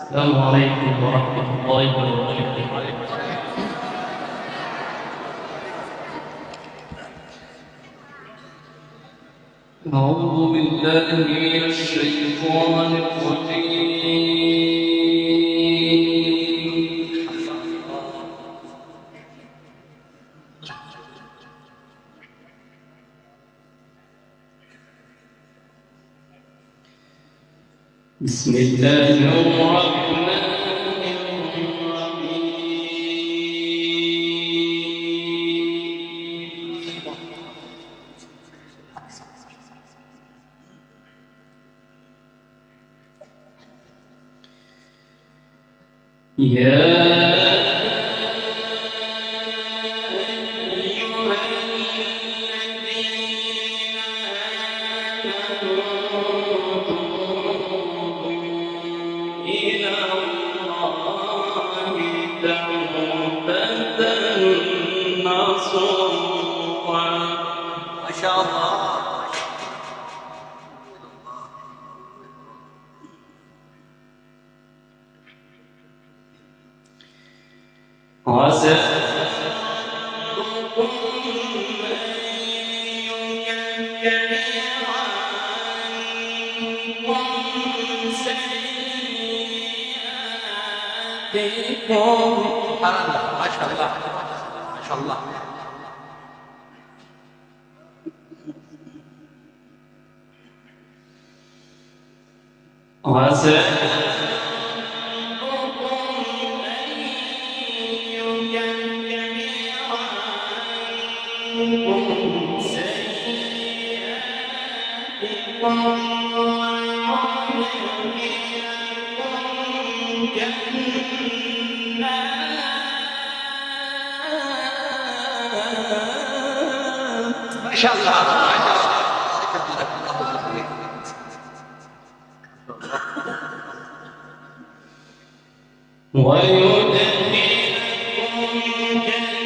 السلام عليكم ورحمة الله وبركاته. أعوذ بالله من الشيطان الرجيم. بسم الله الرحمن ما شاء الله. عسى ربكم أن يكفر عنكم سيئاتكم. سبحان الله، ما شاء الله ما شاء الله. عسى ما شاء الله ويدخلكم جنات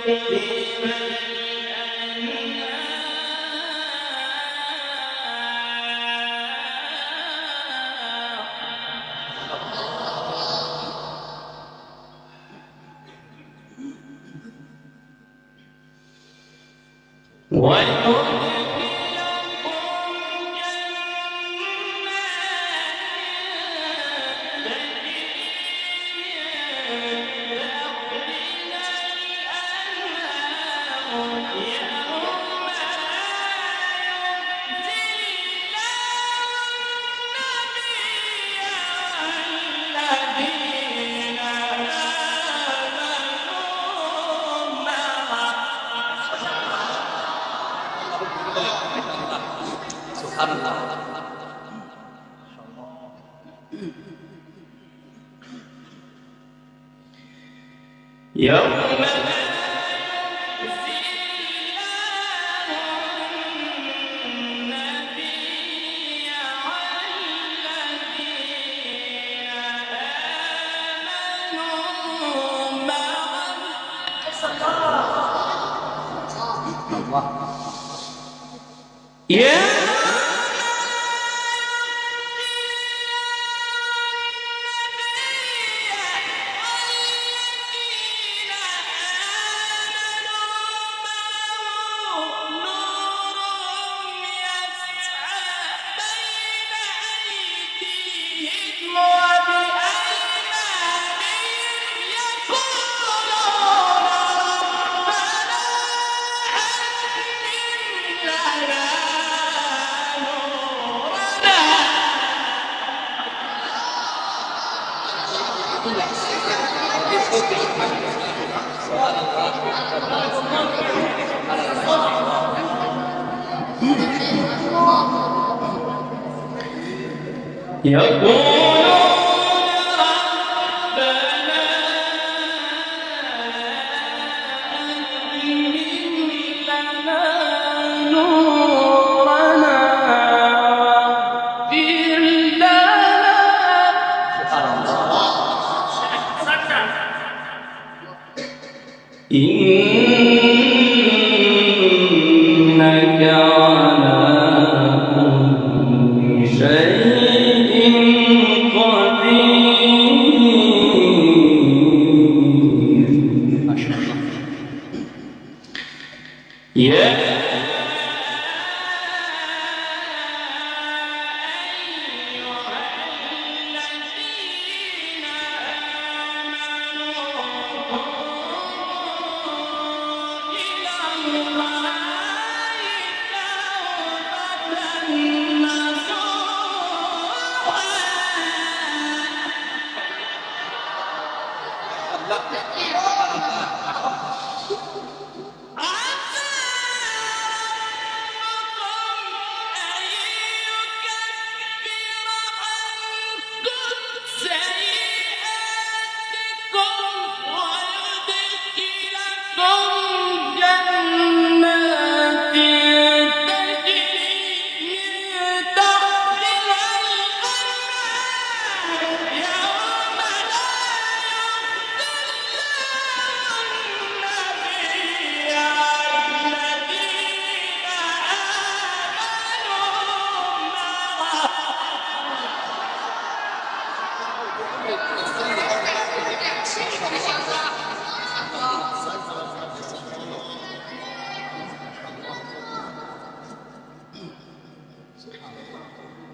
تجري سبحان الله. يوم يقولون ربنا أتمم لنا نورنا واغفر لنا. إنك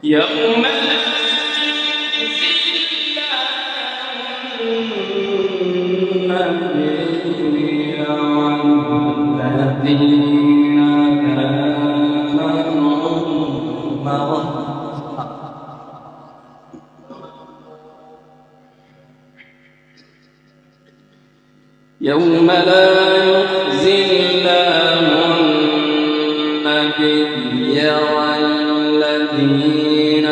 يوم يوم لا يخزي الله النبي والذين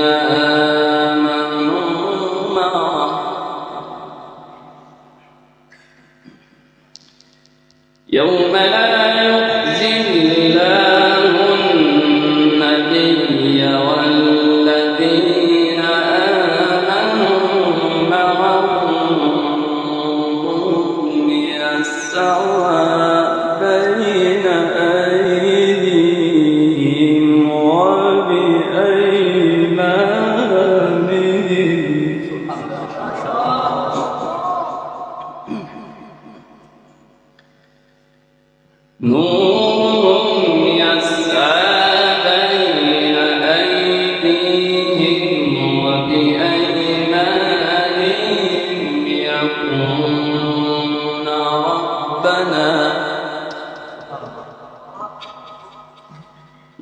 آمنوا معه يوم لا يخزي الله النبي والذين آمنوا معه يسعى بين أيديهم وبأيمانهم نورهم يسعى بين أيديهم وبأيمانهم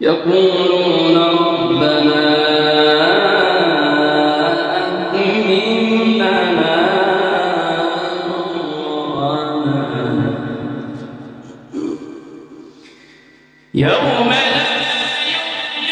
يقولون ربنا أتمم لنا نورنا يوم لا يخزي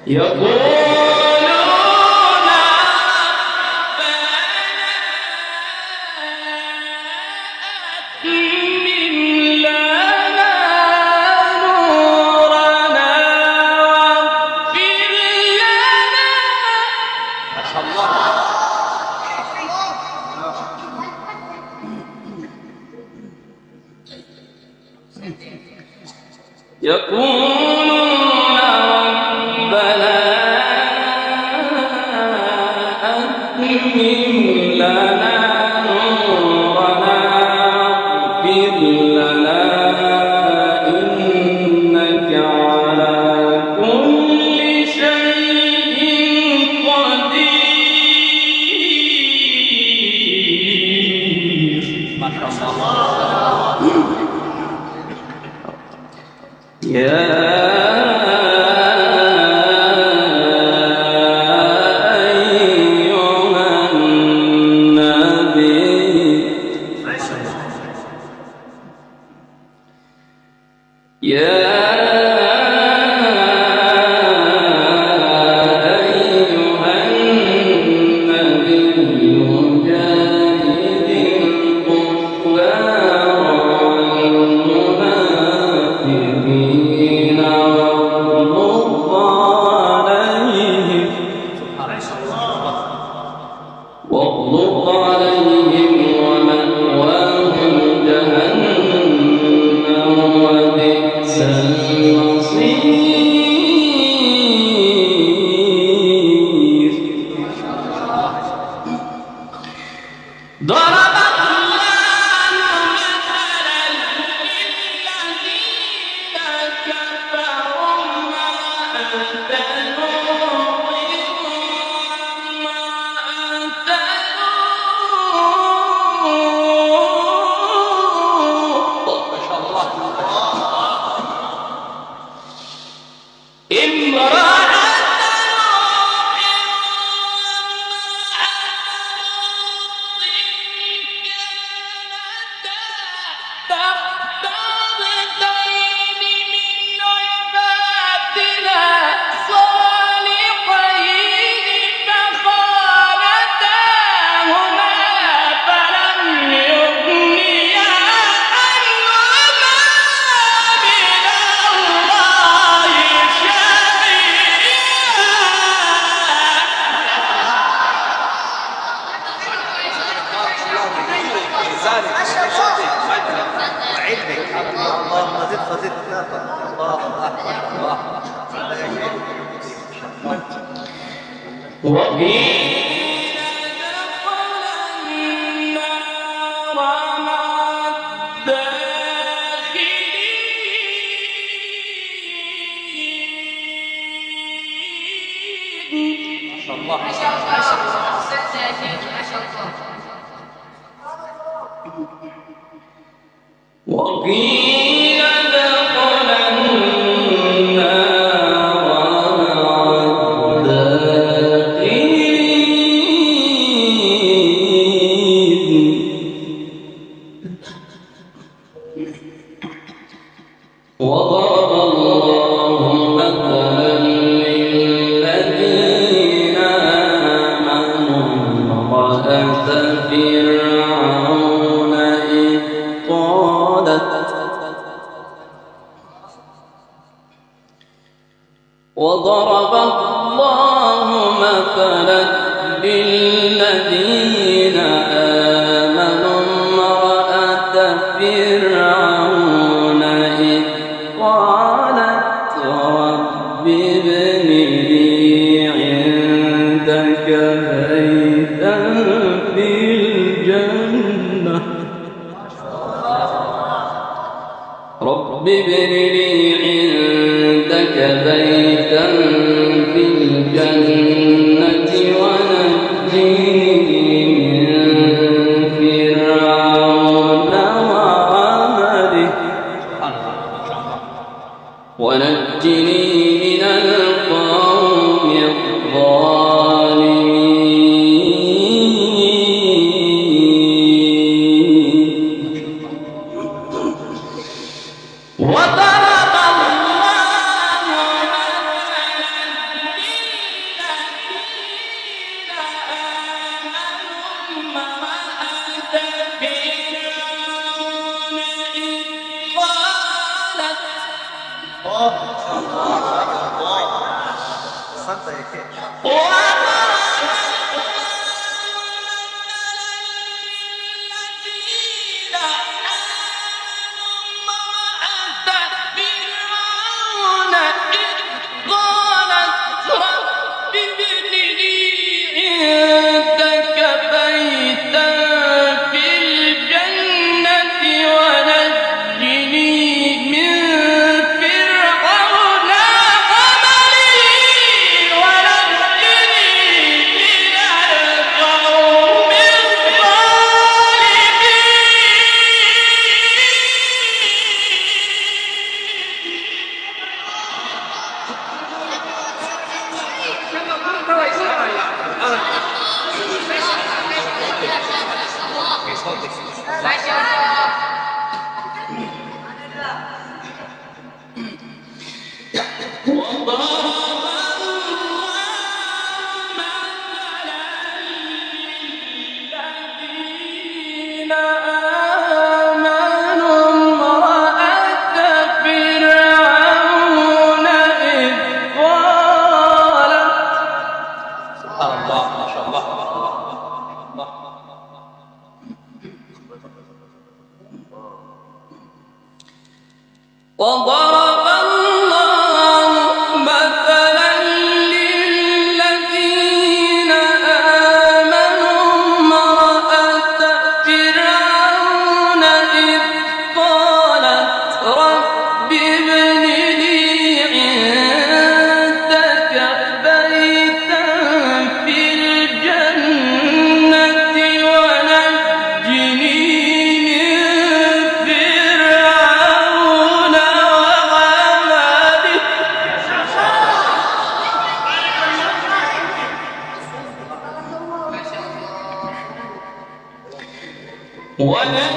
يقولون أتمم لنا نورنا واغفر لنا يقولون ربنا أتمم لنا اللهم زد فزد الله اكبر الله وقيل ادخل النار مع الداخلين وضرب الله مثلا للذين آمنوا امرأة فرعون إذ قالت وضرب الله مثلا للذين آمنوا امرأة فرعون إذ قالت رب ابن لي عندك بيتا في الجنة رب ابن لي عندك بيتا في الجنة ونجني من فرعون وعمله ونجني من القوم الظالمين وضرب الله مثلا للذين آمنوا امرأة فرعون إذ قالت احسنت يا كيش وضرب الله مثلا للذين آمنوا امرأة فرعون إذ قالت رب ابن لي عندك بيتا في الجنة ونجني ونجني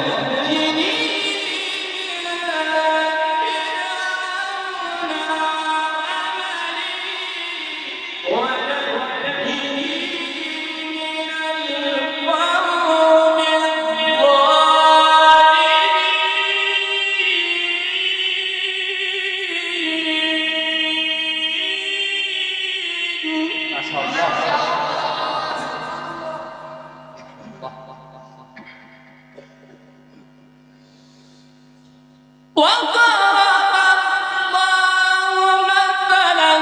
وضرب الله مثلا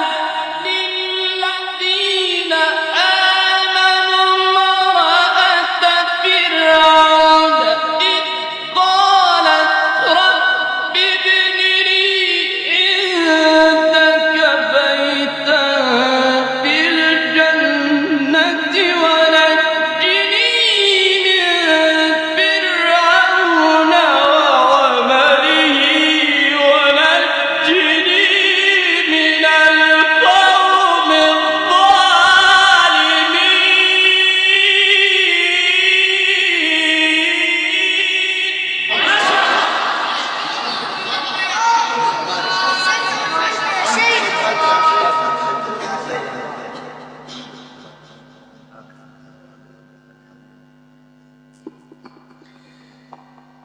للذين آمنوا امرأة فرعون إذ قالت رب ابن لي عندك بيتا في الجنة ونجني من فرعون وعمله ونجني من القوم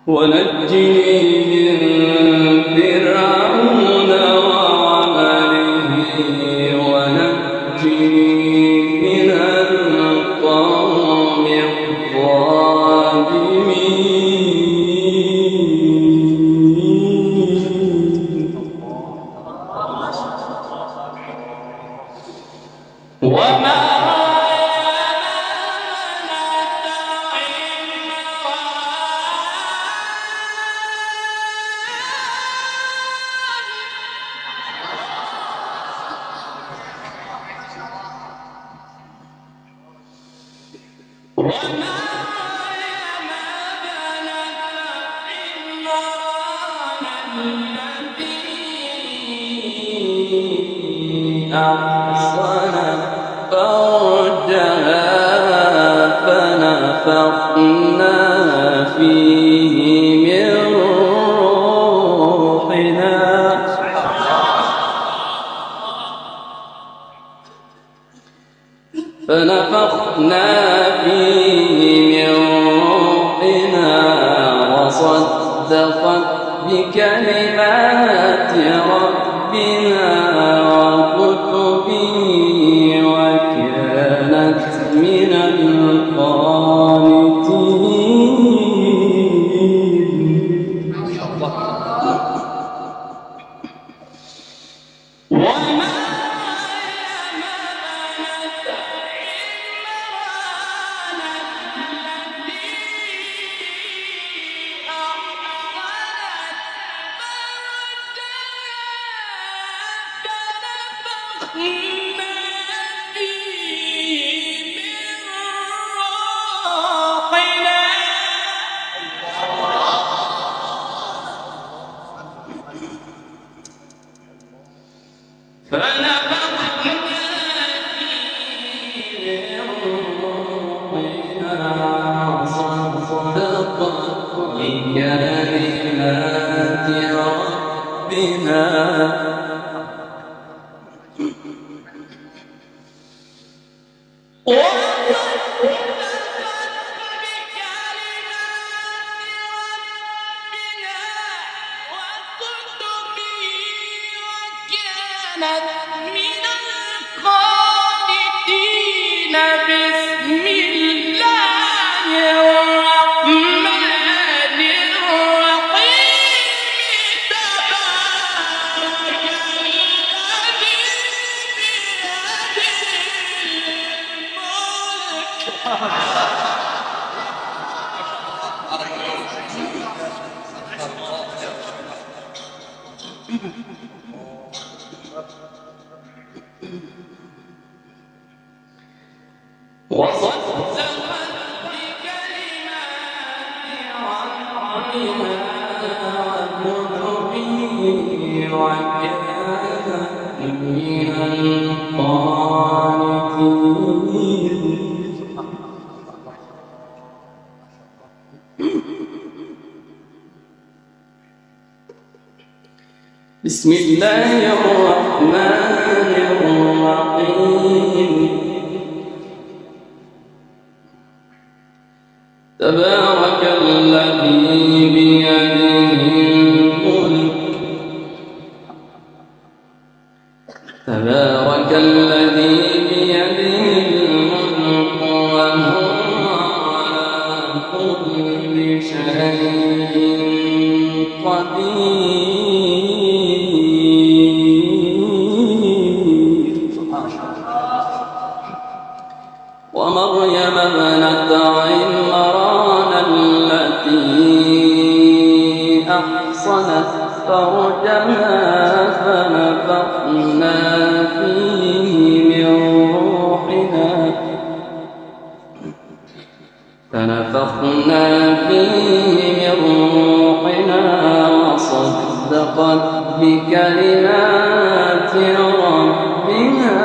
ونجني من فرعون وعمله ونجني من القوم الظالمين وما أحصنت فرجها فنفخنا فيه من روحنا وصدقت بكلمات ربنا وكتبه وكانت من القانتين. وما بكلمات ربها بسم الله الرحمن الرحيم تبارك الذي بيده الملك تبارك الذي بيده الملك وهو على كل شيء قدير ومريم ابنة عمران التي أحصنت فرجها فنفخنا فيه من روحنا وصدقت بكلمات ربها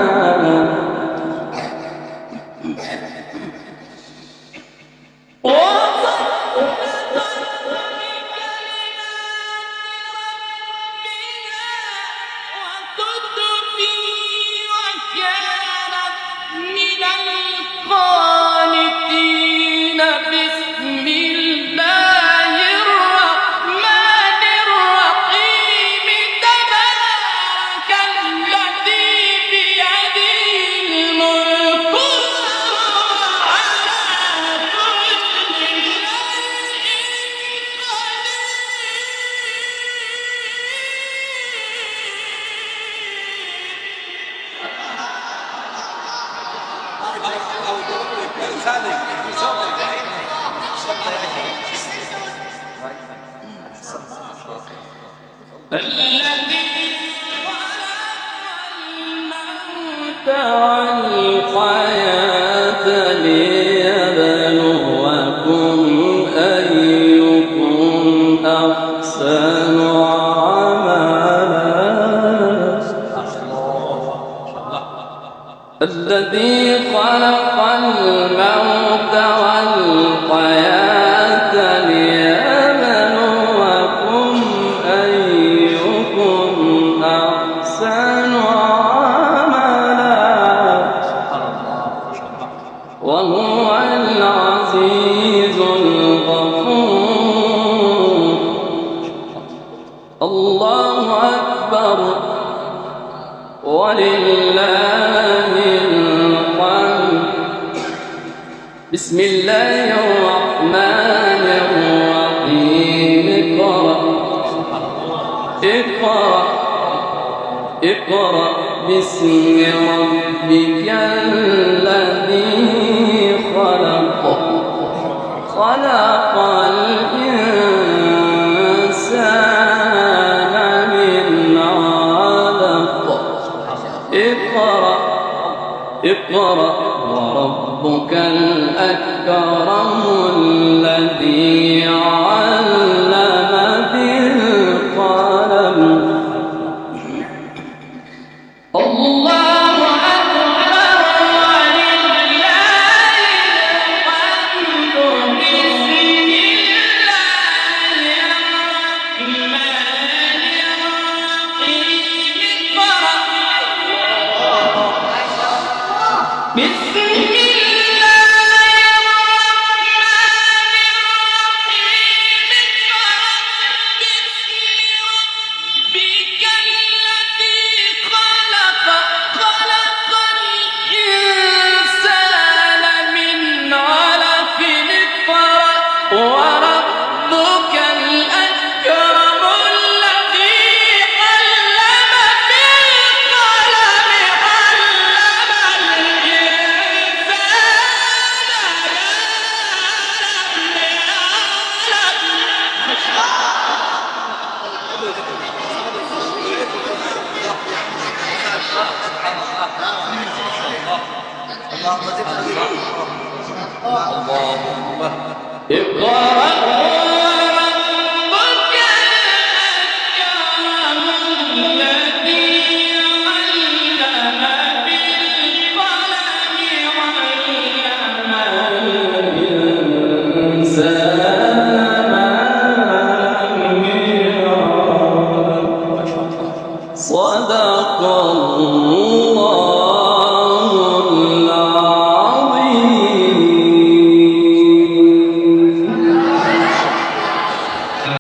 والحياة ليبلوكم أيكم أحسن عملا الذي خلق الموت والحياة ليبلوكم أيكم أحسن وهو العزيز الغفور الله أكبر ولله الحمد بسم الله الرحمن الرحيم اقرأ باسم ربك الذي خلق الإنسان من علق اقرأ وربك الأكرم الذي علم بالقلم الله أكبر ولله الحمد بسم الله اللهم زدنا الله أكبر اقرأ